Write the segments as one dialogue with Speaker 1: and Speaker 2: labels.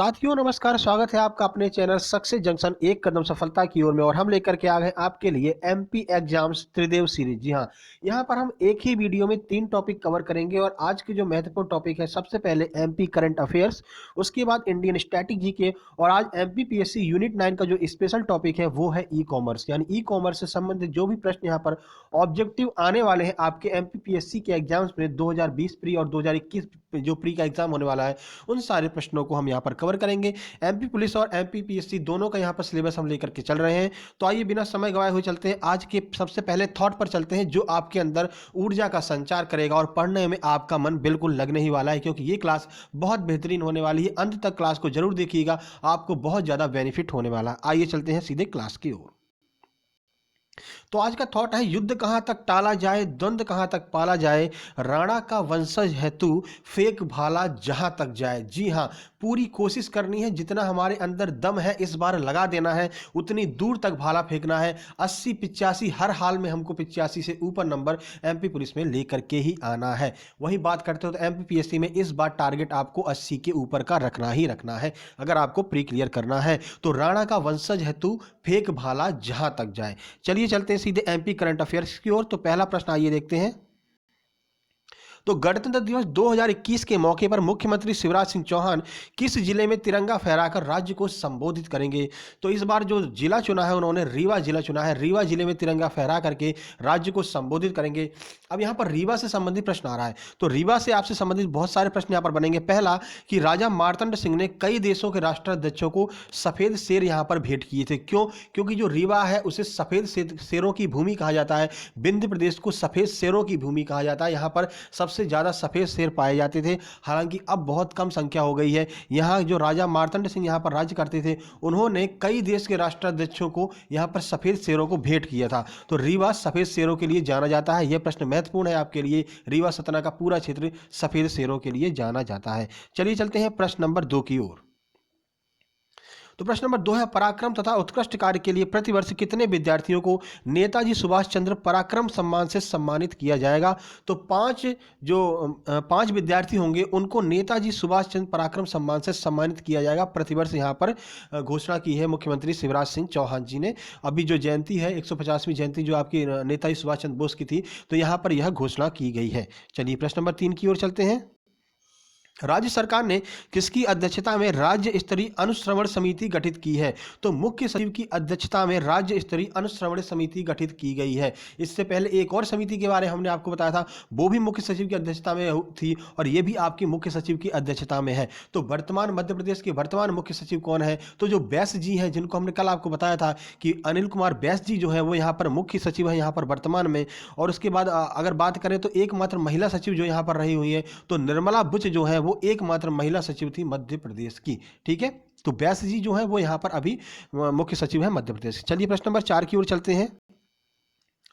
Speaker 1: साथियों नमस्कार, स्वागत है आपका अपने चैनल सक्सेस जंक्शन एक कदम सफलता की ओर में। और हम लेकर के आ गए आपके लिए एमपी एग्जाम्स त्रिदेव सीरीज। जी हाँ, यहाँ पर हम एक ही वीडियो में 3 टॉपिक कवर करेंगे। और आज की जो महत्वपूर्ण टॉपिक है, सबसे पहले एमपी करंट अफेयर्स, उसके बाद इंडियन स्टैटिक जीके, और आज एमपी पीएससी यूनिट 9 का जो स्पेशल टॉपिक है वो है ई कॉमर्स। यानी ई कॉमर्स से संबंधित जो भी प्रश्न यहाँ पर ऑब्जेक्टिव आने वाले हैं आपके एमपी पीएससी के एग्जाम्स में 2020 प्री और 2021 जो प्री का एग्जाम होने वाला है, उन सारे प्रश्नों को हम यहाँ पर कवर करेंगे। एमपी पुलिस और एमपी पीएससी दोनों का यहाँ पर सिलेबस हम लेकर के चल रहे हैं। तो आइए बिना समय गवाए हुए चलते हैं आज के सबसे पहले थॉट पर चलते हैं, जो आपके अंदर ऊर्जा का संचार करेगा और पढ़ने में आपका मन बिल्कुल लगने ही वाला है, क्योंकि ये क्लास बहुत बेहतरीन होने वाली है। अंत तक क्लास को जरूर देखिएगा, आपको बहुत ज्यादा बेनिफिट होने वाला है। आइए चलते हैं सीधे क्लास की ओर। तो आज का थॉट है, युद्ध कहां तक टाला जाए, द्वंद्व कहां तक पाला जाए, राणा का वंशज है तू, फेंक भाला जहां तक जाए। जी हां, पूरी कोशिश करनी है, जितना हमारे अंदर दम है इस बार लगा देना है, उतनी दूर तक भाला फेंकना है। 80 85 हर हाल में हमको 85 से ऊपर नंबर एमपी पुलिस में लेकर के ही आना है। वही बात करते हो तो एमपी पीएससी में इस बार टारगेट आपको 80 के ऊपर का रखना ही रखना है, अगर आपको प्री क्लियर करना है। तो राणा का वंशज है तू, फेंक भाला जहां तक जाए। चलिए चलते हैं सीधे एमपी करंट अफेयर्स की ओर। तो पहला प्रश्न आइए देखते हैं। तो गणतंत्र दिवस 2021 के मौके पर मुख्यमंत्री शिवराज सिंह चौहान किस जिले में तिरंगा फहराकर राज्य को संबोधित करेंगे? तो इस बार जो जिला चुना है उन्होंने रीवा जिला चुना है। रीवा जिले में तिरंगा फहरा करके राज्य को संबोधित करेंगे। अब यहाँ पर रीवा से संबंधित प्रश्न आ रहा है, तो रीवा से आपसे संबंधित बहुत सारे प्रश्न यहाँ पर बनेंगे। पहला कि राजा मार्तंड सिंह ने कई देशों के राष्ट्राध्यक्षों को सफेद शेर यहाँ पर भेंट किए थे। क्यों? क्योंकि जो रीवा है उसे सफेद शेरों की भूमि कहा जाता है। विंध्य प्रदेश को सफेद शेरों की भूमि कहा जाता है। यहाँ पर सबसे ज्यादा सफेद शेर पाए जाते थे। हालांकि अब बहुत कम संख्या हो गई है। यहाँ जो राजा मार्तंड सिंह यहाँ पर राज्य करते थे, उन्होंने कई देश के राष्ट्राध्यक्षों को यहाँ पर सफेद शेरों को भेंट किया था। तो रीवा सफेद शेरों के लिए जाना जाता है। यह प्रश्न महत्वपूर्ण है आपके लिए। रीवा सतना का पूरा क्षेत्र सफेद शेरों के लिए जाना जाता है। चलिए चलते हैं प्रश्न नंबर 2 की ओर। तो प्रश्न नंबर 2 है, पराक्रम तथा उत्कृष्ट कार्य के लिए प्रतिवर्ष कितने विद्यार्थियों को नेताजी सुभाष चंद्र पराक्रम सम्मान से सम्मानित किया जाएगा? तो 5 विद्यार्थी होंगे, उनको नेताजी सुभाष चंद्र पराक्रम सम्मान से सम्मानित किया जाएगा। प्रतिवर्ष यहाँ पर घोषणा की है मुख्यमंत्री शिवराज सिंह चौहान जी ने। अभी जो जयंती है 150वीं जयंती जो आपकी नेताजी सुभाष चंद्र बोस की थी, तो यहाँ पर यह घोषणा की गई है। चलिए प्रश्न नंबर 3 की ओर चलते हैं। राज्य सरकार ने किसकी अध्यक्षता में राज्य स्तरीय अनुश्रवण समिति गठित की है? तो मुख्य सचिव की अध्यक्षता में राज्य स्तरीय अनुश्रवण समिति गठित की गई है। इससे पहले एक और समिति के बारे में हमने आपको बताया था, वो भी मुख्य सचिव की अध्यक्षता में थी, और ये भी आपकी मुख्य सचिव की अध्यक्षता में है। तो वर्तमान मध्य प्रदेश के वर्तमान मुख्य सचिव कौन है? तो जो बैस जी हैं, जिनको हमने कल आपको बताया था कि अनिल कुमार बैस जी जो है वो यहाँ पर मुख्य सचिव है यहाँ पर वर्तमान में। और उसके बाद अगर बात करें तो एकमात्र महिला सचिव जो यहाँ पर रही हुई है, तो निर्मला बुच जो है वो एकमात्र महिला सचिव थी मध्य प्रदेश की। ठीक है, तो व्यास जी जो है वो यहां पर अभी मुख्य सचिव है मध्य प्रदेश। चलिए प्रश्न नंबर 4 की ओर चलते हैं।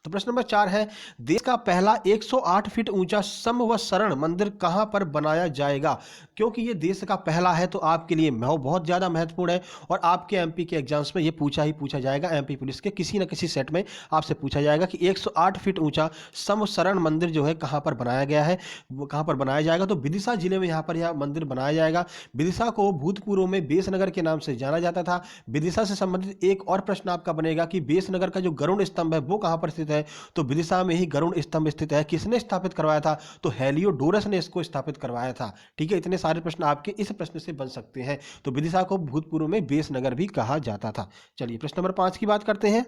Speaker 1: तो प्रश्न नंबर 4 है, देश का पहला 108 फीट ऊंचा समवसरण मंदिर कहां पर बनाया जाएगा? क्योंकि ये देश का पहला है तो आपके लिए बहुत ज्यादा महत्वपूर्ण है, और आपके एमपी के एग्जाम्स में ये पूछा जाएगा। एमपी पुलिस के किसी न किसी सेट में आपसे पूछा जाएगा कि 108 फीट ऊंचा समवसरण मंदिर जो है कहां पर बनाया गया है, वो कहां पर बनाया जाएगा? तो विदिशा जिले में यहाँ पर यह मंदिर बनाया जाएगा। विदिशा को भूतपूर्व में बेसनगर के नाम से जाना जाता था। विदिशा से संबंधित एक और प्रश्न आपका बनेगा कि बेसनगर का जो गरुड़ स्तंभ है वो कहां पर स्थित है? तो विदिशा में ही गरुड़ स्तंभ स्थित है। किसने स्थापित करवाया था? तो हेलियोडोरस ने इसको स्थापित करवाया था। ठीक है, इतने सारे प्रश्न आपके इस प्रश्न से बन सकते हैं। तो विदिशा को भूतपूर्व में बेसनगर भी कहा जाता था। चलिए प्रश्न नंबर 5 की बात करते हैं।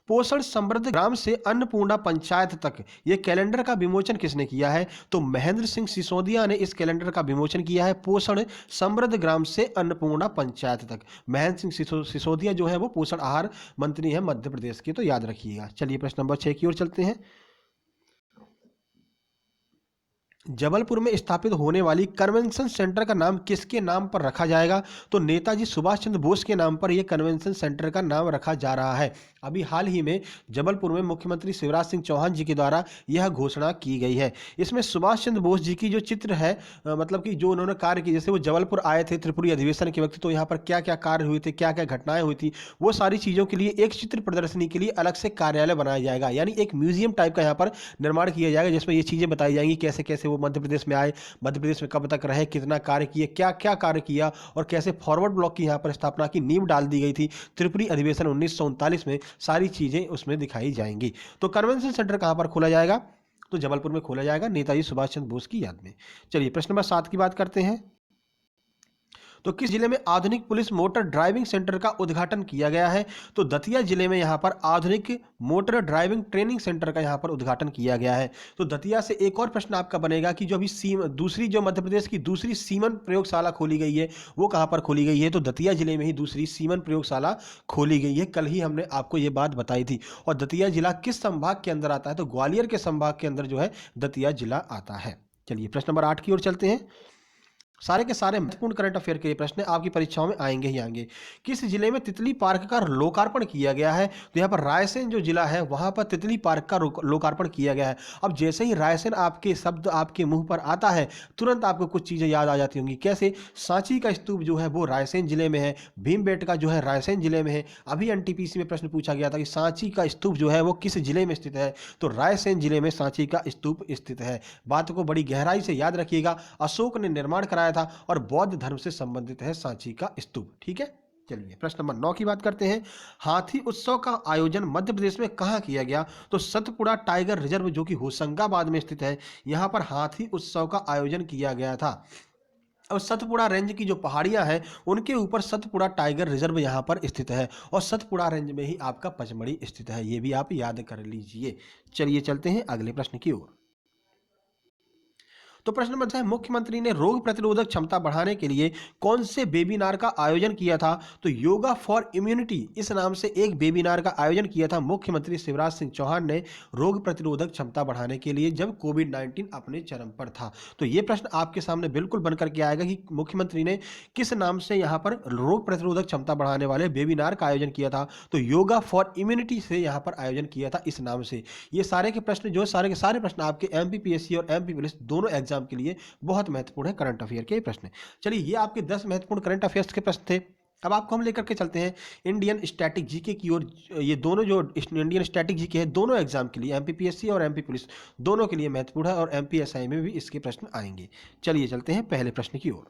Speaker 1: पोषण समृद्ध ग्राम से अन्नपूर्णा पंचायत तक ये कैलेंडर का विमोचन किसने किया है? तो महेंद्र सिंह सिसोदिया ने इस कैलेंडर का विमोचन किया है। पोषण समृद्ध ग्राम से अन्नपूर्णा पंचायत तक। महेंद्र सिंह सिसोदिया जो है वो पोषण आहार मंत्री है मध्य प्रदेश के, तो याद रखिएगा। चलिए प्रश्न नंबर 6 की ओर चलते हैं। जबलपुर में स्थापित होने वाली कन्वेंशन सेंटर का नाम किसके नाम पर रखा जाएगा? तो नेताजी सुभाष चंद्र बोस के नाम पर यह कन्वेंशन सेंटर का नाम रखा जा रहा है। अभी हाल ही में जबलपुर में मुख्यमंत्री शिवराज सिंह चौहान जी के द्वारा यह घोषणा की गई है। इसमें सुभाष चंद्र बोस जी की जो चित्र है, मतलब कि जो उन्होंने कार्य किए, जैसे वो जबलपुर आए थे त्रिपुरी अधिवेशन के वक्त, तो यहाँ पर क्या क्या कार्य हुए थे, क्या क्या घटनाएं हुई थी, वो सारी चीज़ों के लिए एक चित्र प्रदर्शनी के लिए अलग से कार्यालय बनाया जाएगा। यानी एक म्यूजियम टाइप का यहाँ पर निर्माण किया जाएगा, जिसमें ये चीज़ें बताई जाएंगी कैसे कैसे वो वो मध्य प्रदेश में आए, मध्य प्रदेश में कब तक रहे, कितना कार्य किए, क्या क्या कार्य किया और कैसे फॉरवर्ड ब्लॉक की यहाँ पर स्थापना की नींव डाल दी गई थी त्रिपुरी अधिवेशन 1939 में, सारी चीजें उसमें दिखाई जाएंगी। तो कन्वेंशन सेंटर कहाँ पर खोला जाएगा? तो जबलपुर में खोला जाएगा, नेताजी सुभाष चंद्र बोस की याद में। चलिए प्रश्न नंबर 7 की बात करते हैं। तो किस जिले में आधुनिक पुलिस मोटर ड्राइविंग सेंटर का उद्घाटन किया गया है? तो दतिया जिले में यहाँ पर आधुनिक मोटर ड्राइविंग ट्रेनिंग सेंटर का यहाँ पर उद्घाटन किया गया है। तो दतिया से एक और प्रश्न आपका बनेगा कि जो अभी दूसरी जो मध्य प्रदेश की दूसरी सीमन प्रयोगशाला खोली गई है वो कहाँ पर खोली गई है? तो दतिया जिले में ही दूसरी सीमन प्रयोगशाला खोली गई है। कल ही हमने आपको ये बात बताई थी। और दतिया जिला किस संभाग के अंदर आता है? तो ग्वालियर के संभाग के अंदर जो है दतिया जिला आता है। चलिए प्रश्न नंबर 8 की ओर चलते हैं। सारे के सारे महत्वपूर्ण करंट अफेयर के ये प्रश्न आपकी परीक्षाओं में आएंगे ही आएंगे। किस जिले में तितली पार्क का लोकार्पण किया गया है? तो यहाँ पर रायसेन जो जिला है वहां पर तितली पार्क का लोकार्पण किया गया है। अब जैसे ही रायसेन आपके शब्द आपके मुंह पर आता है तुरंत आपको कुछ चीजें याद आ जाती होंगी। कैसे? सांची का स्तूप जो है वो रायसेन जिले में है, भीमबेटका जो है रायसेन जिले में है। अभी एनटीपीसी में प्रश्न पूछा गया था कि सांची का स्तूप जो है वो किस जिले में स्थित है? तो रायसेन जिले में सांची का स्तूप स्थित है। बात को बड़ी गहराई से याद रखिएगा। अशोक ने निर्माण कराया था और बौद्ध धर्म से संबंधित है सांची का स्तूप। ठीक है, चलिए प्रश्न नंबर 9 की बात करते हैं। हाथी उत्सव का आयोजन मध्य प्रदेश में कहां किया गया? तो सतपुड़ा टाइगर रिजर्व जो कि होशंगाबाद में स्थित है, यहां पर हाथी उत्सव का आयोजन किया गया था। और सतपुड़ा रेंज की जो पहाड़ियां हैं उनके ऊपर सतपुड़ा टाइगर रिजर्व यहां पर स्थित है और सतपुड़ा रेंज में ही आपका पचमढ़ी स्थित है। ये भी आप याद कर लीजिए। चलिए चलते हैं अगले प्रश्न की ओर। तो प्रश्न नंबर 6, मुख्यमंत्री ने रोग प्रतिरोधक क्षमता बढ़ाने के लिए कौन से वेबिनार का आयोजन किया था? तो योगा फॉर इम्यूनिटी इस नाम से एक वेबिनार का आयोजन किया था मुख्यमंत्री शिवराज सिंह चौहान ने रोग प्रतिरोधक क्षमता बढ़ाने के लिए, जब कोविड-19 अपने चरम पर था। तो यह प्रश्न आपके सामने बिल्कुल बनकर के आएगा कि मुख्यमंत्री ने किस नाम से यहां पर रोग प्रतिरोधक क्षमता बढ़ाने वाले वेबिनार का आयोजन किया था? तो योगा फॉर इम्यूनिटी से यहां पर आयोजन किया था इस नाम से। ये सारे के प्रश्न जो सारे के सारे प्रश्न आपके एमपीपीएससी और एमपी पुलिस दोनों एग्जाम के लिए बहुत महत्वपूर्ण है करंट अफेयर के प्रश्न। चलिए ये आपके 10 महत्वपूर्ण करंट अफेयर्स के प्रश्न थे। अब आपको हम लेकर के चलते हैं इंडियन स्टैटिक जीके की ओर। ये दोनों जो इंडियन स्टैटिक जीके है दोनों एग्जाम के लिए, एमपीपीएससी और एमपी पुलिस दोनों के लिए महत्वपूर्ण है और एमपीएसआई में भी इसके प्रश्न आएंगे। चलिए चलते हैं पहले प्रश्न की ओर।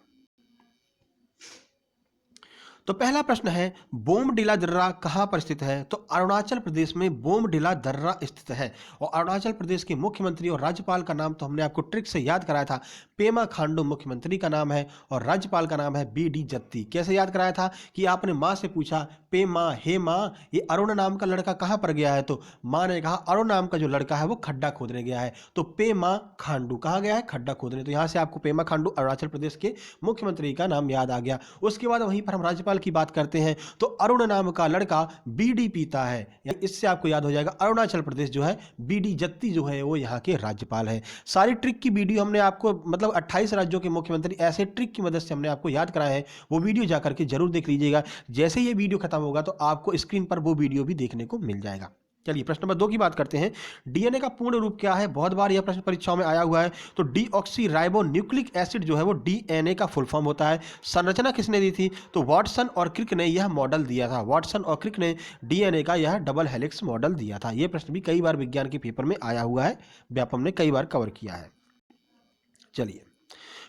Speaker 1: तो पहला प्रश्न है बोमडिला दर्रा कहां पर स्थित है? तो अरुणाचल प्रदेश में बोमडिला दर्रा स्थित है। और अरुणाचल प्रदेश के मुख्यमंत्री और राज्यपाल का नाम तो हमने आपको ट्रिक से याद कराया था, पेमा खांडू मुख्यमंत्री का नाम है और राज्यपाल का नाम है बीडी जत्ती। कैसे याद कराया था कि आपने माँ से पूछा पेमा, हे माँ ये अरुण नाम का लड़का कहां पर गया है? तो माँ ने कहा अरुण नाम का जो लड़का है वो खड्डा खोदने गया है। तो पेमा खांडू कहां गया है? खड्डा खोदने। तो यहां से आपको पेमा खांडू अरुणाचल प्रदेश के मुख्यमंत्री का नाम याद आ गया। उसके बाद वहीं पर हम राज्यपाल की बात करते हैं तो अरुण नाम का लड़का बीडी पीता है। इससे आपको याद हो जाएगा अरुणाचल प्रदेश जो है बीडी जत्ती जो है वो यहाँ के राज्यपाल है। सारी ट्रिक की वीडियो हमने आपको मतलब 28 राज्यों के मुख्यमंत्री ऐसे ट्रिक की मदद से हमने आपको याद कराया है, वो वीडियो जाकर के जरूर देख लीजिएगा। जैसे ये वीडियो खत्म होगा तो आपको स्क्रीन पर वो वीडियो भी देखने को मिल जाएगा। चलिए प्रश्न नंबर 2 की बात करते हैं। डीएनए का पूर्ण रूप क्या है? बहुत बार यह प्रश्न परीक्षाओं में आया हुआ है। तो डीऑक्सी राइबो न्यूक्लिक एसिड जो है वो डीएनए का फुल फॉर्म होता है। संरचना किसने दी थी? तो वाटसन और क्रिक ने यह मॉडल दिया था। वाटसन और क्रिक ने डीएनए का यह डबल हेलिक्स मॉडल दिया था। यह प्रश्न भी कई बार विज्ञान के पेपर में आया हुआ है, व्यापम ने कई बार कवर किया है। चलिए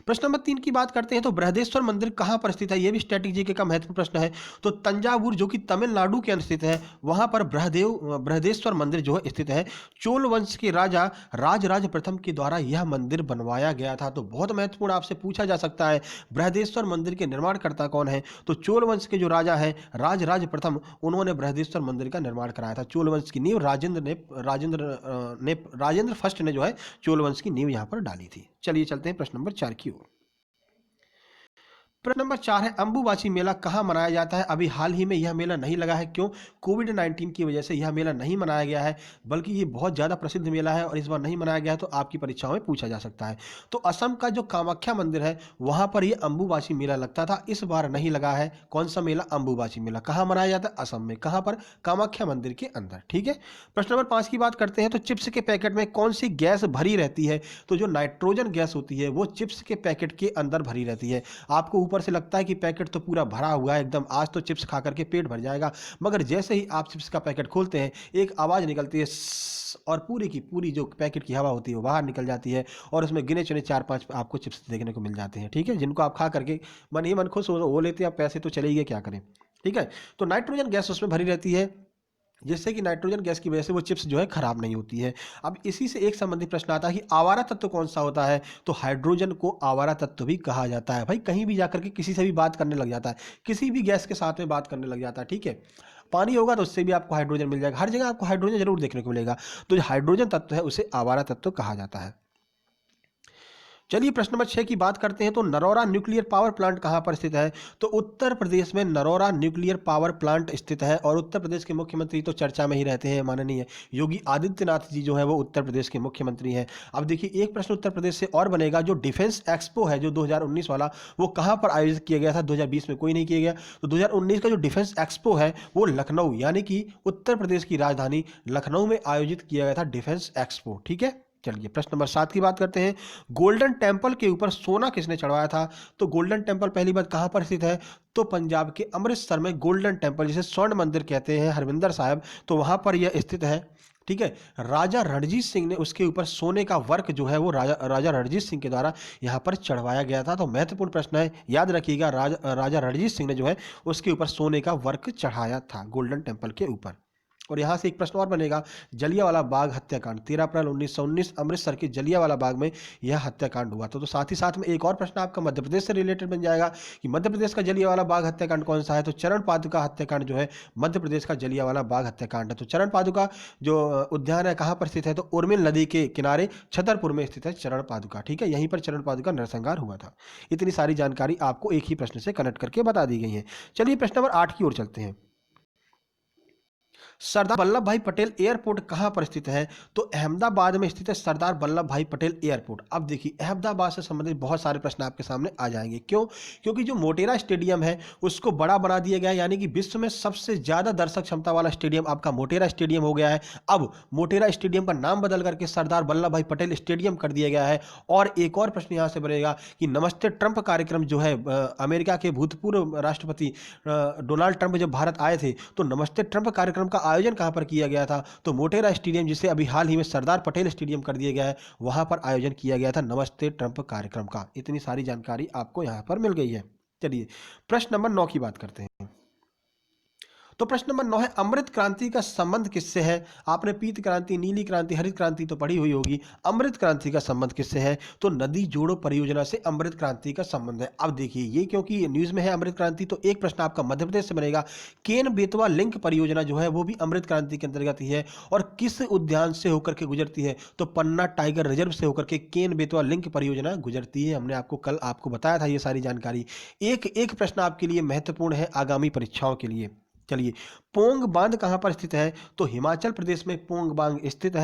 Speaker 1: प्रश्न नंबर 3 की बात करते हैं। तो बृहदेश्वर मंदिर कहां पर स्थित है? यह भी स्टैटिक जीके का महत्वपूर्ण प्रश्न है। तो तंजावुर जो कि तमिलनाडु के अंदर स्थित है वहां पर बृहदेश्वर मंदिर जो है स्थित है। चोल वंश के राजा राजराज प्रथम के द्वारा यह मंदिर बनवाया गया था। तो बहुत महत्वपूर्ण आपसे पूछा जा सकता है बृहदेश्वर मंदिर के निर्माणकर्ता कौन है? तो चोल वंश के जो राजा है राजराज प्रथम, उन्होंने बृहदेश्वर मंदिर का निर्माण कराया था। चोल वंश की नींव राजेंद्र फर्स्ट ने जो है चोल वंश की नींव यहां पर डाली थी। चलिए चलते हैं प्रश्न नंबर 4 की ओर। प्रश्न नंबर 4 है अंबुबाची मेला कहां मनाया जाता है? अभी हाल ही में यह मेला नहीं लगा है। क्यों? कोविड-19 की वजह से यह मेला नहीं मनाया गया है, बल्कि ये बहुत ज़्यादा प्रसिद्ध मेला है और इस बार नहीं मनाया गया है। तो आपकी परीक्षाओं में पूछा जा सकता है। तो असम का जो कामाख्या मंदिर है वहां पर यह अंबुबाची मेला लगता था, इस बार नहीं लगा है। कौन सा मेला? अंबुबाची मेला। कहाँ मनाया जाता है? असम में। कहाँ पर? कामाख्या मंदिर के अंदर। ठीक है। प्रश्न नंबर 5 की बात करते हैं। तो चिप्स के पैकेट में कौन सी गैस भरी रहती है? तो जो नाइट्रोजन गैस होती है वो चिप्स के पैकेट के अंदर भरी रहती है। आपको ऊपर से लगता है कि पैकेट तो पूरा भरा हुआ है एकदम, आज तो चिप्स खा करके पेट भर जाएगा, मगर जैसे ही आप चिप्स का पैकेट खोलते हैं एक आवाज़ निकलती है और पूरी की पूरी जो पैकेट की हवा होती है वो बाहर निकल जाती है और उसमें गिने चुने 4-5 आपको चिप्स देखने को मिल जाते हैं। ठीक है, जिनको आप खा करके मन ही मन खुश हो लेते हैं, आप पैसे तो चले ही गए, क्या करें। ठीक है, तो नाइट्रोजन गैस उसमें भरी रहती है, जिससे कि नाइट्रोजन गैस की वजह से वो चिप्स जो है खराब नहीं होती है। अब इसी से एक संबंधी प्रश्न आता है कि आवारा तत्व कौन सा होता है, तो हाइड्रोजन को आवारा तत्व भी कहा जाता है। भाई कहीं भी जाकर के किसी से भी बात करने लग जाता है, किसी भी गैस के साथ में बात करने लग जाता है। ठीक है, पानी होगा तो उससे भी आपको हाइड्रोजन मिल जाएगा, हर जगह आपको हाइड्रोजन जरूर देखने को मिलेगा। तो जो हाइड्रोजन तत्व है उसे आवारा तत्व कहा जाता है। चलिए प्रश्न नंबर 6 की बात करते हैं। तो नरौरा न्यूक्लियर पावर प्लांट कहाँ पर स्थित है, तो उत्तर प्रदेश में नरौरा न्यूक्लियर पावर प्लांट स्थित है। और उत्तर प्रदेश के मुख्यमंत्री तो चर्चा में ही रहते हैं, माननीय योगी आदित्यनाथ जी जो है वो उत्तर प्रदेश के मुख्यमंत्री हैं। अब देखिए एक प्रश्न उत्तर प्रदेश से और बनेगा, जो डिफेंस एक्सपो है जो 2019 वाला, वो कहाँ पर आयोजित किया गया था, 2020 में कोई नहीं किया गया। तो 2019 का जो डिफेंस एक्सपो है वो लखनऊ यानी कि उत्तर प्रदेश की राजधानी लखनऊ में आयोजित किया गया था डिफेंस एक्सपो। ठीक है, चलिए प्रश्न नंबर 7 की बात करते हैं। गोल्डन टेम्पल के ऊपर सोना किसने चढ़वाया था, तो गोल्डन टेम्पल पहली बात कहां पर स्थित है, तो पंजाब के अमृतसर में गोल्डन टेम्पल, जिसे स्वर्ण मंदिर कहते हैं, हरमिंदर साहिब, तो वहां पर यह स्थित है। ठीक है, राजा रणजीत सिंह ने उसके ऊपर सोने का वर्क जो है वो राजा रणजीत सिंह के द्वारा यहाँ पर चढ़वाया गया था। तो महत्वपूर्ण प्रश्न है, याद रखिएगा, राजा रणजीत सिंह ने जो है उसके ऊपर सोने का वर्क चढ़ाया था गोल्डन टेम्पल के ऊपर। और यहाँ से एक प्रश्न और बनेगा, जलियांवाला बाग हत्याकांड, 13 अप्रैल 1919 अमृतसर के जलियांवाला बाग में यह हत्याकांड हुआ। तो साथ ही साथ में एक और प्रश्न आपका मध्य प्रदेश से रिलेटेड बन जाएगा कि मध्य प्रदेश का जलियांवाला बाग हत्याकांड कौन सा है, तो चरण पादुका हत्याकांड जो है मध्य प्रदेश का जलियांवाला बाग हत्याकांड है। तो चरण पादुका जो उद्यान है कहाँ पर स्थित है, तो उर्मिल नदी के किनारे छतरपुर में स्थित है चरण पादुका। ठीक है, यहीं पर चरण पादुका नरसंहार हुआ था। इतनी सारी जानकारी आपको एक ही प्रश्न से कनेक्ट करके बता दी गई है। चलिए प्रश्न नंबर 8 की ओर चलते हैं। सरदार वल्लभ भाई पटेल एयरपोर्ट कहां पर स्थित है, तो अहमदाबाद में स्थित है सरदार वल्लभ भाई पटेल एयरपोर्ट। अब देखिए अहमदाबाद से संबंधित बहुत सारे प्रश्न आपके सामने आ जाएंगे। क्यों, क्योंकि जो मोटेरा स्टेडियम है उसको बड़ा बना दिया गया है, यानी कि विश्व में सबसे ज्यादा दर्शक क्षमता वाला स्टेडियम आपका मोटेरा स्टेडियम हो गया है। अब मोटेरा स्टेडियम का नाम बदल करके सरदार वल्लभ भाई पटेल स्टेडियम कर दिया गया है। और एक और प्रश्न यहां से बनेगा कि नमस्ते ट्रंप कार्यक्रम जो है, अमेरिका के भूतपूर्व राष्ट्रपति डोनाल्ड ट्रंप जब भारत आए थे तो नमस्ते ट्रंप कार्यक्रम का आयोजन कहां पर किया गया था, तो मोटेरा स्टेडियम, जिसे अभी हाल ही में सरदार पटेल स्टेडियम कर दिया गया है, वहां पर आयोजन किया गया था नमस्ते ट्रंप कार्यक्रम का। इतनी सारी जानकारी आपको यहां पर मिल गई है। चलिए प्रश्न नंबर 9 की बात करते हैं। तो प्रश्न नंबर 9 है, अमृत क्रांति का संबंध किससे है। आपने पीत क्रांति, नीली क्रांति, हरित क्रांति तो पढ़ी हुई होगी, अमृत क्रांति का संबंध किससे है, तो नदी जोड़ो परियोजना से अमृत क्रांति का संबंध है। अब देखिए ये क्योंकि न्यूज में है अमृत क्रांति, तो एक प्रश्न आपका मध्य प्रदेश से बनेगा, केन बेतवा लिंक परियोजना जो है वो भी अमृत क्रांति के अंतर्गत ही है और किस उद्यान से होकर के गुजरती है, तो पन्ना टाइगर रिजर्व से होकर के केन बेतवा लिंक परियोजना गुजरती है। हमने आपको कल बताया था ये सारी जानकारी। एक एक प्रश्न आपके लिए महत्वपूर्ण है आगामी परीक्षाओं के लिए। चलिए, पोंग बांध कहां पर स्थित है, तो हिमाचल प्रदेश में पोंग बांध स्थित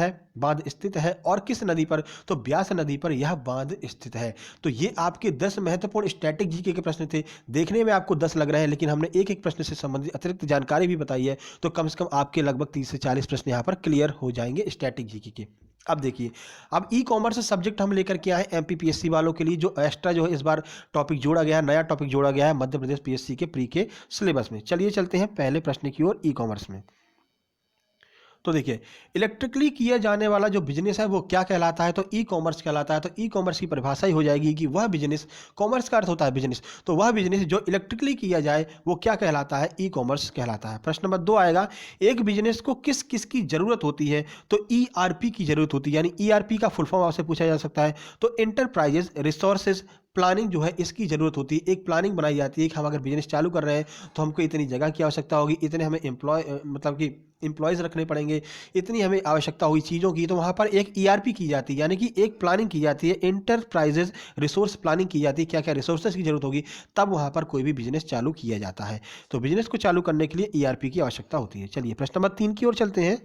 Speaker 1: है और किस नदी पर, तो ब्यास नदी पर यह बांध स्थित है। तो ये आपके 10 महत्वपूर्ण स्टैटिक जीके के प्रश्न थे। देखने में आपको 10 लग रहे हैं, लेकिन हमने एक एक प्रश्न से संबंधित अतिरिक्त जानकारी भी बताई है, तो कम से कम आपके लगभग 30 से 40 प्रश्न यहां पर क्लियर हो जाएंगे स्टैटिक जीके के। अब देखिए, अब ई कॉमर्स सब्जेक्ट हम लेकर के आए एमपीपीएससी वालों के लिए, जो एक्स्ट्रा जो है इस बार टॉपिक जोड़ा गया है, नया टॉपिक जोड़ा गया है मध्य प्रदेश पीएससी के प्री के सिलेबस में। चलिए चलते हैं पहले प्रश्न की ओर, ई कॉमर्स में। तो देखिए, इलेक्ट्रिकली किया जाने वाला जो बिजनेस है वो क्या कहलाता है, तो ई कॉमर्स कहलाता है। तो ई कॉमर्स की परिभाषा ही हो जाएगी कि वह बिजनेस, कॉमर्स का अर्थ होता है बिजनेस, तो वह बिजनेस जो इलेक्ट्रिकली किया जाए वो क्या कहलाता है, ई कॉमर्स कहलाता है। प्रश्न नंबर 2 आएगा, एक बिजनेस को किस किस की जरूरत होती है, तो ईआरपी की जरूरत होती है, यानी ईआरपी का फुल फॉर्म आपसे पूछा जा सकता है। तो इंटरप्राइजेस रिसोर्सेज प्लानिंग जो है इसकी जरूरत होती है। एक प्लानिंग बनाई जाती है कि हम अगर बिजनेस चालू कर रहे हैं तो हमको इतनी जगह की आवश्यकता होगी, इतने हमें मतलब कि एम्प्लॉयज़ रखने पड़ेंगे, इतनी हमें आवश्यकता हुई चीज़ों की, तो वहाँ पर एक ईआरपी की जाती है, यानी कि एक प्लानिंग की जाती है, इंटरप्राइजेज रिसोर्स प्लानिंग की जाती है, क्या क्या रिसोर्सेज की जरूरत होगी, तब वहाँ पर कोई भी बिजनेस चालू किया जाता है। तो बिजनेस को चालू करने के लिए ईआरपी की आवश्यकता होती है। चलिए प्रश्न नंबर 3 की ओर चलते हैं।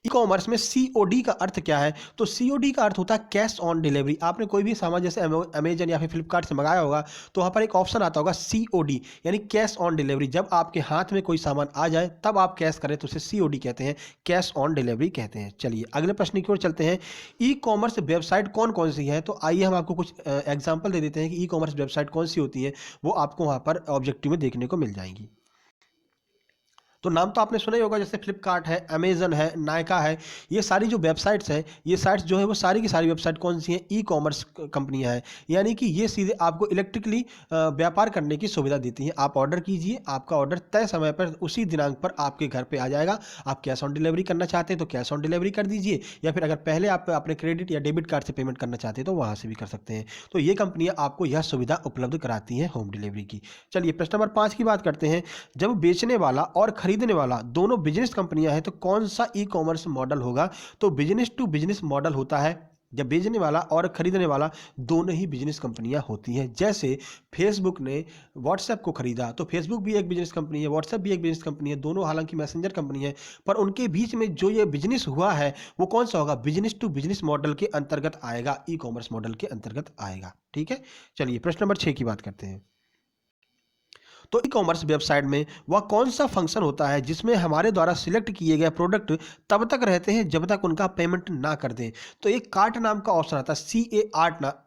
Speaker 1: ई कॉमर्स में सीओडी का अर्थ क्या है? तो सीओडी का अर्थ होता है कैश ऑन डिलीवरी। आपने कोई भी सामान जैसे अमेजन या फिर फ्लिपकार्ट से मंगाया होगा, तो वहाँ पर एक ऑप्शन आता होगा सीओडी, यानी कैश ऑन डिलीवरी। जब आपके हाथ में कोई सामान आ जाए तब आप कैश करें तो उसे सीओडी कहते हैं, कैश ऑन डिलीवरी कहते हैं। चलिए अगले प्रश्न की ओर चलते हैं। ई कॉमर्स वेबसाइट कौन कौन सी है? तो आइए हम आपको कुछ एग्जाम्पल दे देते हैं कि ई कॉमर्स वेबसाइट कौन सी होती है, वो आपको वहाँ पर ऑब्जेक्टिव में देखने को मिल जाएंगी। तो नाम तो आपने सुना ही होगा, जैसे फ्लिपकार्ट है, अमेजन है, नायका है। ये सारी जो वेबसाइट्स हैं, ये साइट्स जो है वो सारी की सारी वेबसाइट कौन सी हैं? ई कॉमर्स कंपनियां हैं। यानी कि ये सीधे आपको इलेक्ट्रिकली व्यापार करने की सुविधा देती हैं। आप ऑर्डर कीजिए, आपका ऑर्डर तय समय पर उसी दिनांक पर आपके घर पे आ जाएगा। आप कैश ऑन डिलीवरी करना चाहते हैं तो कैश ऑन डिलीवरी कर दीजिए, या फिर अगर पहले आप अपने क्रेडिट या डेबिट कार्ड से पेमेंट करना चाहते हैं तो वहाँ से भी कर सकते हैं। तो ये कंपनियाँ आपको यह सुविधा उपलब्ध कराती हैं होम डिलीवरी की। चलिए प्रश्न नंबर 5 की बात करते हैं। जब बेचने वाला और खरीदने वाला दोनों बिजनेस कंपनियां हैं तो कौन सा ई कॉमर्स मॉडल होगा? तो बिजनेस टू बिजनेस मॉडल होता है जब बेचने वाला और खरीदने वाला दोनों ही बिजनेस कंपनियां होती हैं। जैसे फेसबुक ने व्हाट्सएप को खरीदा, तो फेसबुक भी एक बिजनेस कंपनी है, व्हाट्सएप भी एक बिजनेस कंपनी है, दोनों हालांकि मैसेंजर कंपनी है, पर उनके बीच में जो ये बिजनेस हुआ है वो कौन सा होगा? बिजनेस टू बिजनेस मॉडल के अंतर्गत आएगा, ई कॉमर्स मॉडल के अंतर्गत आएगा। ठीक है, चलिए प्रश्न नंबर 6 की बात करते हैं। तो ई कॉमर्स वेबसाइट में वह कौन सा फंक्शन होता है जिसमें हमारे द्वारा सिलेक्ट किए गए प्रोडक्ट तब तक रहते हैं जब तक उनका पेमेंट ना कर दें? तो एक कार्ट नाम का ऑप्शन आता है,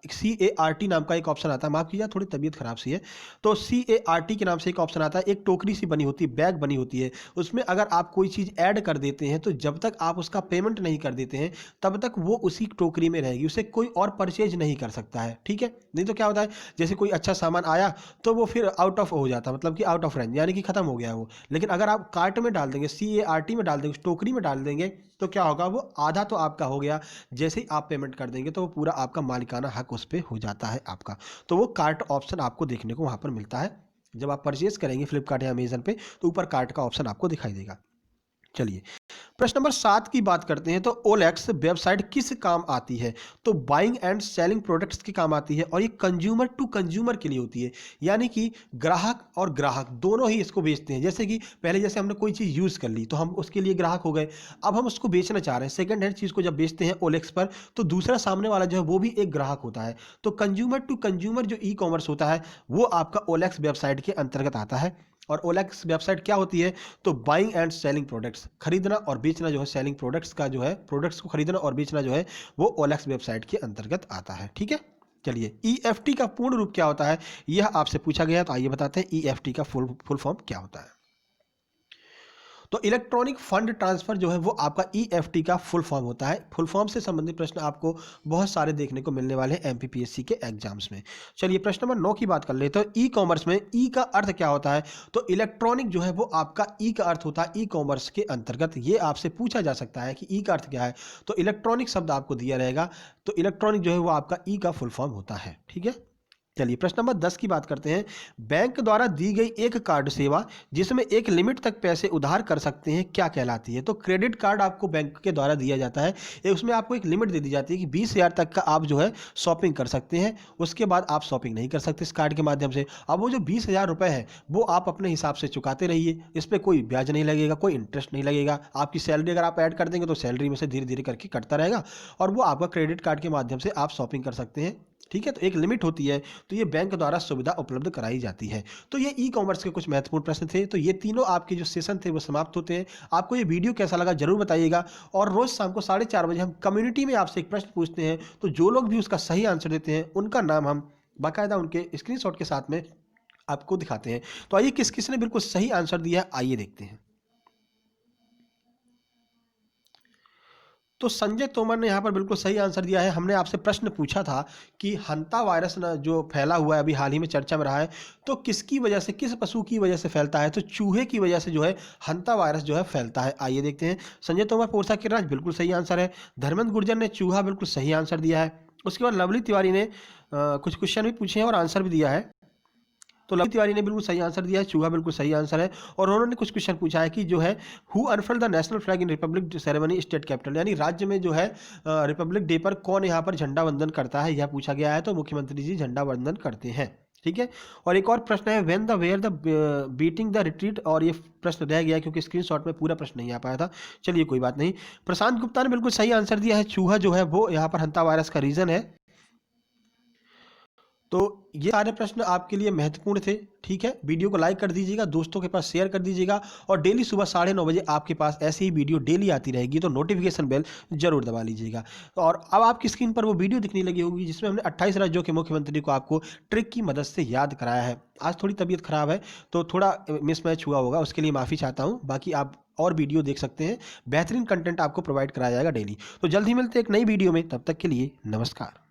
Speaker 1: CART नाम का एक ऑप्शन आता है। माफ कीजिए, थोड़ी तबीयत खराब सी है। तो CART के नाम से एक ऑप्शन आता है, एक टोकरी सी बनी होती है, बैग बनी होती है, उसमें अगर आप कोई चीज़ ऐड कर देते हैं तो जब तक आप उसका पेमेंट नहीं कर देते हैं तब तक वो उसी टोकरी में रहेगी, उसे कोई और परचेज नहीं कर सकता है। ठीक है, नहीं तो क्या होता है, जैसे कोई अच्छा सामान आया तो वो फिर आउट ऑफ हो जाता है, मतलब कि आउट ऑफ रेंज, यानी कि खत्म हो गया है वो। लेकिन अगर आप कार्ट में डाल देंगे, CART में डाल देंगे, टोकरी में डाल देंगे, तो क्या होगा, वो आधा तो आपका हो गया। जैसे ही आप पेमेंट कर देंगे तो वो पूरा आपका मालिकाना हक उस पर हो जाता है आपका। तो वो कार्ट ऑप्शन आपको देखने को वहां पर मिलता है। जब आप परचेज करेंगे फ्लिपकार्ट या अमेजन पे तो ऊपर कार्ट का ऑप्शन आपको दिखाई देगा। चलिए प्रश्न नंबर 7 की बात करते हैं। तो OLX वेबसाइट किस काम आती है? तो बाइंग एंड सेलिंग प्रोडक्ट्स के काम आती है, और ये कंज्यूमर टू कंज्यूमर के लिए होती है, यानी कि ग्राहक और ग्राहक दोनों ही इसको बेचते हैं। जैसे कि पहले जैसे हमने कोई चीज़ यूज़ कर ली तो हम उसके लिए ग्राहक हो गए, अब हम उसको बेचना चाह रहे हैं। सेकंड हैंड चीज़ को जब बेचते हैं OLX पर तो दूसरा सामने वाला जो है वो भी एक ग्राहक होता है। तो कंज्यूमर टू कंज्यूमर जो ई कॉमर्स होता है वो आपका OLX वेबसाइट के अंतर्गत आता है। और OLX वेबसाइट क्या होती है? तो बाइंग एंड सेलिंग प्रोडक्ट्स, खरीदना और बेचना जो है, सेलिंग प्रोडक्ट्स का जो है, प्रोडक्ट्स को खरीदना और बेचना जो है वो OLX वेबसाइट के अंतर्गत आता है। ठीक है, चलिए EFT का पूर्ण रूप क्या होता है, यह आपसे पूछा गया, तो आइए बताते हैं EFT का फुल फॉर्म क्या होता है। तो इलेक्ट्रॉनिक फंड ट्रांसफर जो है वो आपका EFT का फुल फॉर्म होता है। फुल फॉर्म से संबंधित प्रश्न आपको बहुत सारे देखने को मिलने वाले हैं MPPSC के एग्जाम्स में। चलिए प्रश्न नंबर 9 की बात कर लेते हैं। तो ई कॉमर्स में ई का अर्थ क्या होता है? तो इलेक्ट्रॉनिक जो है वो आपका ई का अर्थ होता है ई कॉमर्स के अंतर्गत। ये आपसे पूछा जा सकता है कि ई का अर्थ क्या है, तो इलेक्ट्रॉनिक शब्द आपको दिया रहेगा। तो इलेक्ट्रॉनिक जो है वो आपका ई का फुल फॉर्म होता है। ठीक है, चलिए प्रश्न नंबर 10 की बात करते हैं। बैंक द्वारा दी गई एक कार्ड सेवा जिसमें एक लिमिट तक पैसे उधार कर सकते हैं क्या कहलाती है? तो क्रेडिट कार्ड आपको बैंक के द्वारा दिया जाता है, उसमें आपको एक लिमिट दे दी जाती है कि 20,000 तक का आप जो है शॉपिंग कर सकते हैं, उसके बाद आप शॉपिंग नहीं कर सकते इस कार्ड के माध्यम से। अब वो जो 20,000 रुपये है वो आप अपने हिसाब से चुकाते रहिए, इस पर कोई ब्याज नहीं लगेगा, कोई इंटरेस्ट नहीं लगेगा। आपकी सैलरी अगर आप ऐड कर देंगे तो सैलरी में से धीरे धीरे करके कटता रहेगा, और वो आपका क्रेडिट कार्ड के माध्यम से आप शॉपिंग कर सकते हैं। ठीक है, तो एक लिमिट होती है, तो ये बैंक द्वारा सुविधा उपलब्ध कराई जाती है। तो ये ई कॉमर्स के कुछ महत्वपूर्ण प्रश्न थे। तो ये तीनों आपके जो सेशन थे वो समाप्त होते हैं। आपको ये वीडियो कैसा लगा जरूर बताइएगा, और रोज शाम को 4:30 बजे हम कम्युनिटी में आपसे एक प्रश्न पूछते हैं, तो जो लोग भी उसका सही आंसर देते हैं उनका नाम हम बाकायदा उनके स्क्रीनशॉट के साथ में आपको दिखाते हैं। तो आइए किस किस ने बिल्कुल सही आंसर दिया है, आइए देखते हैं। तो संजय तोमर ने यहाँ पर बिल्कुल सही आंसर दिया है। हमने आपसे प्रश्न पूछा था कि हंता वायरस न जो फैला हुआ है, अभी हाल ही में चर्चा में रहा है, तो किसकी वजह से, किस पशु की वजह से फैलता है? तो चूहे की वजह से जो है हंता वायरस जो है फैलता है। आइए देखते हैं। संजय तोमर पोरसा किराज बिल्कुल सही आंसर है। धर्मेंद्र गुर्जर ने चूहा बिल्कुल सही आंसर दिया है। उसके बाद लवली तिवारी ने कुछ क्वेश्चन भी पूछे हैं और आंसर भी दिया है। तो लवली तिवारी ने बिल्कुल सही आंसर दिया है, चूहा बिल्कुल सही आंसर है। और उन्होंने कुछ क्वेश्चन पूछा है कि जो है who unfurled the national flag in republic ceremony state capital, यानी राज्य में जो है रिपब्लिक डे पर कौन यहाँ पर झंडा वंदन करता है, यह पूछा गया है। तो मुख्यमंत्री जी झंडा वंदन करते हैं। ठीक है। और एक और प्रश्न है, when the where the beating the retreat, और ये प्रश्न रह गया क्योंकि स्क्रीनशॉट में पूरा प्रश्न नहीं आ पाया था। चलिए कोई बात नहीं। प्रशांत गुप्ता ने बिल्कुल सही आंसर दिया है, चूहा जो है वो यहाँ पर हंता वायरस का रीजन है। तो ये सारे प्रश्न आपके लिए महत्वपूर्ण थे। ठीक है, वीडियो को लाइक कर दीजिएगा, दोस्तों के पास शेयर कर दीजिएगा, और डेली सुबह 9:30 बजे आपके पास ऐसी ही वीडियो डेली आती रहेगी, तो नोटिफिकेशन बेल जरूर दबा लीजिएगा। और अब आपकी स्क्रीन पर वो वीडियो दिखने लगी होगी जिसमें हमने 28 राज्यों के मुख्यमंत्री को आपको ट्रिक की मदद से याद कराया है। आज थोड़ी तबीयत खराब है तो थोड़ा मिसमैच हुआ होगा, उसके लिए माफ़ी चाहता हूँ। बाकी आप और वीडियो देख सकते हैं, बेहतरीन कंटेंट आपको प्रोवाइड कराया जाएगा डेली। तो जल्द ही मिलते हैं एक नई वीडियो में, तब तक के लिए नमस्कार।